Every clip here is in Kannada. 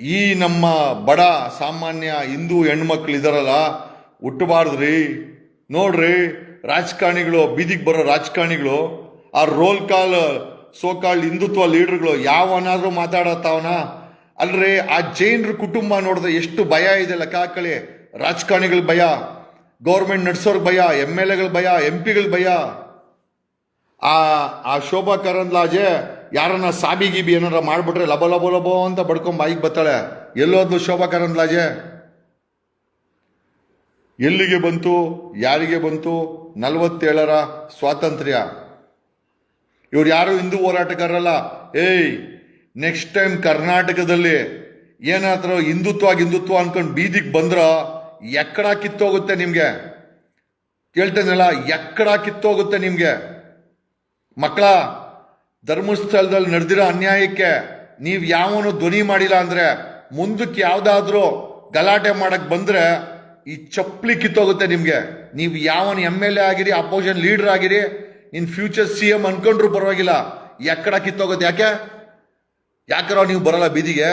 ಈ ನಮ್ಮ ಬಡ ಸಾಮಾನ್ಯ ಹಿಂದೂ ಹೆಣ್ಮಕ್ಳು ಇದಾರಲ್ಲ, ಹುಟ್ಟಬಾರ್ದ್ರಿ. ನೋಡ್ರಿ, ರಾಜಕಾರಣಿಗಳು, ಬೀದಿಗೆ ಬರೋ ರಾಜಕಾರಣಿಗಳು, ಆ ರೋಲ್ ಕಾಲ್ ಸೋಕಾಲ್ಡ್ ಹಿಂದುತ್ವ ಲೀಡರ್ಗಳು ಯಾವನಾದ್ರೂ ಮಾತಾಡತ್ತಾವನ? ಅಲ್ರಿ, ಆ ಜೈನರ ಕುಟುಂಬ ನೋಡಿದ್ರೆ ಎಷ್ಟು ಭಯ ಇದೆ ಲೆಕ್ಕ ಹಾಕಳಿ. ರಾಜಕಾರಣಿಗಳ ಭಯ, ಗೌರ್ಮೆಂಟ್ ನಡ್ಸೋರ್ ಭಯ, MLA ಗಳ ಭಯ, MP ಗಳ ಭಯ. ಆ ಶೋಭಾ ಕರಂದ್ಲಾಜೆ ಯಾರನ್ನ ಸಾಬಿ ಗೀಬಿ ಏನಾರ ಮಾಡ್ಬಿಟ್ರೆ ಲಬೋ ಲಬೋ ಲಬೋ ಅಂತ ಬಡ್ಕೊಂಡ್ ಬಾಯಿಗೆ ಬರ್ತಾಳೆ. ಎಲ್ಲೋದ್ಲು ಶೋಭಾ ಕರಂದ್ಲಾಜೆ? ಎಲ್ಲಿಗೆ ಬಂತು? ಯಾರಿಗೆ ಬಂತು 47ರ ಸ್ವಾತಂತ್ರ್ಯ? ಇವ್ರು ಯಾರು ಹಿಂದೂ ಹೋರಾಟಗಾರರಲ್ಲ. ನೆಕ್ಸ್ಟ್ ಟೈಮ್ ಕರ್ನಾಟಕದಲ್ಲಿ ಏನಾದ್ರು ಹಿಂದುತ್ವ ಅನ್ಕೊಂಡು ಬೀದಿಗೆ ಬಂದ್ರ ಎಕ್ಕಡ ಕಿತ್ತೋಗುತ್ತೆ ನಿಮ್ಗೆ. ಕೇಳ್ತೇನಲ್ಲ, ಎಕ್ಕಡ ಕಿತ್ತೋಗುತ್ತೆ ನಿಮ್ಗೆ. ಮಕ್ಕಳ, ಧರ್ಮಸ್ಥಳದಲ್ಲಿ ನಡೆದಿರೋ ಅನ್ಯಾಯಕ್ಕೆ ನೀವು ಯಾವನು ಧ್ವನಿ ಮಾಡಿಲ್ಲ ಅಂದ್ರೆ ಮುಂದಕ್ಕೆ ಯಾವ್ದಾದ್ರೂ ಗಲಾಟೆ ಮಾಡಕ್ ಬಂದ್ರೆ ಈ ಚಪ್ಪಲಿ ಕಿತ್ತೋಗುತ್ತೆ ನಿಮ್ಗೆ. ನೀವು ಯಾವನ್ MLA ಆಗಿರಿ, ಅಪೋಸಿಷನ್ ಲೀಡರ್ ಆಗಿರಿ, ಇನ್ ಫ್ಯೂಚರ್ CM ಅನ್ಕೊಂಡ್ರು ಪರವಾಗಿಲ್ಲ, ಎಕ್ಕಡ ಕಿತ್ತೋಗುತ್ತೆ. ಯಾಕಾರ ನೀವು ಬರಲ್ಲ ಬೀದಿಗೆ?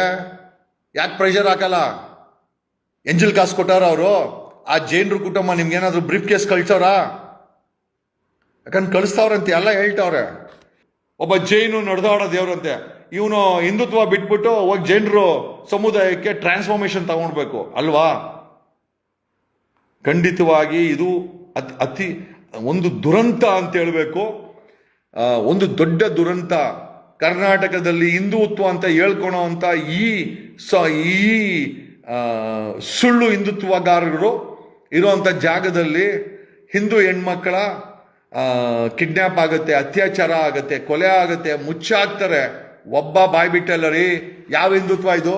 ಯಾಕೆ ಪ್ರೆಷರ್ ಹಾಕಲ್ಲ? ಎಂಜಲ್ ಕಾಸು ಕೊಟ್ಟಾರ ಅವರು? ಆ ಜೈನರು ಕುಟುಂಬ ನಿಮ್ಗೇನಾದ್ರು ಬ್ರೀಫ್ ಕೇಸ್ ಕಳ್ಸವ್ರ? ಯಾಕಂದ್ರೆ ಕಳಿಸ್ತಾವ್ರಂತೆ, ಎಲ್ಲ ಹೇಳ್ತಾವ್ರೆ. ಒಬ್ಬ ಜೈನು ನಡೆದಾಡೋ ದೇವ್ರಂತೆ, ಇವನು ಹಿಂದುತ್ವ ಬಿಟ್ಬಿಟ್ಟು ಹೋಗಿ ಜೈನರು ಸಮುದಾಯಕ್ಕೆ ಟ್ರಾನ್ಸ್ಫಾರ್ಮೇಶನ್ ತಗೊಂಡ್ಬೇಕು ಅಲ್ವಾ? ಖಂಡಿತವಾಗಿ ಇದು ಅತಿ ಒಂದು ದುರಂತ ಅಂತ ಹೇಳ್ಬೇಕು. ಒಂದು ದೊಡ್ಡ ದುರಂತ. ಕರ್ನಾಟಕದಲ್ಲಿ ಹಿಂದುತ್ವ ಅಂತ ಹೇಳ್ಕೊಳೋ ಅಂತ ಈ ಸುಳ್ಳು ಹಿಂದುತ್ವಗಾರರು ಇರುವಂತ ಜಾಗದಲ್ಲಿ ಹಿಂದೂ ಹೆಣ್ಮಕ್ಕಳ ಕಿಡ್ನ್ಯಾಪ್ ಆಗುತ್ತೆ, ಅತ್ಯಾಚಾರ ಆಗುತ್ತೆ, ಕೊಲೆ ಆಗುತ್ತೆ, ಮುಚ್ಚಾಕ್ತಾರೆ. ಒಬ್ಬ ಬಾಯ್ಬಿಟ್ಟಲ್ಲ ರೀ. ಯಾವ ಹಿಂದುತ್ವ ಇದು?